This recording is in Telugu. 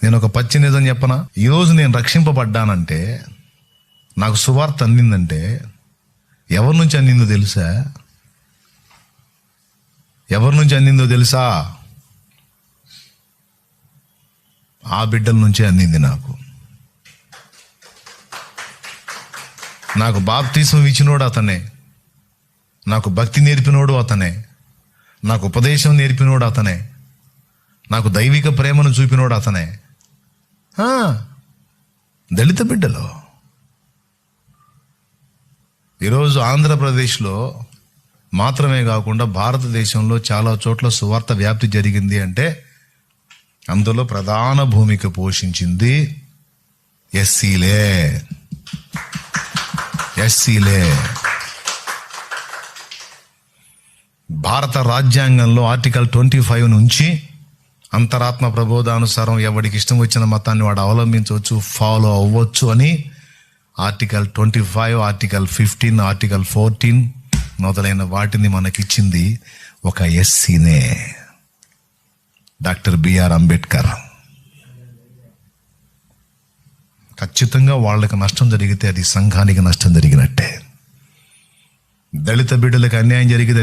నేను ఒక పచ్చి నిజం చెప్పనా? ఈరోజు నేను రక్షింపబడ్డానంటే, నాకు సువార్త అందిందంటే ఎవరి నుంచి అందిందో తెలుసా? ఎవరి నుంచి అందిందో తెలుసా? ఆ బిడ్డల నుంచే అందింది. నాకు బాప్తిస్మం ఇచ్చినోడు అతనే, నాకు భక్తి నేర్పినోడు అతనే, నాకు ఉపదేశం నేర్పినోడు అతనే, నాకు దైవిక ప్రేమను చూపినోడు అతనే. దళిత బిడ్డలు. ఈరోజు ఆంధ్రప్రదేశ్లో మాత్రమే కాకుండా భారతదేశంలో చాలా చోట్ల సువార్త వ్యాప్తి జరిగింది అంటే అందులో ప్రధాన భూమిక పోషించింది ఎస్సీలే. భారత రాజ్యాంగంలో ఆర్టికల్ 25 నుంచి అంతరాత్మ ప్రబోధానుసారం ఎవడికి ఇష్టం వచ్చిన మతాన్ని వాడు అవలంబించవచ్చు, ఫాలో అవ్వచ్చు అని ఆర్టికల్ 25, ఆర్టికల్ 15, ఆర్టికల్ 14 మొదలైన వాటిని మనకిచ్చింది ఒక ఎస్సీనే, డాక్టర్ బిఆర్ అంబేద్కర్. ఖచ్చితంగా వాళ్ళకి నష్టం జరిగితే అది సంఘానికి నష్టం జరిగినట్టే. దళిత బిడ్డలకు అన్యాయం జరిగితే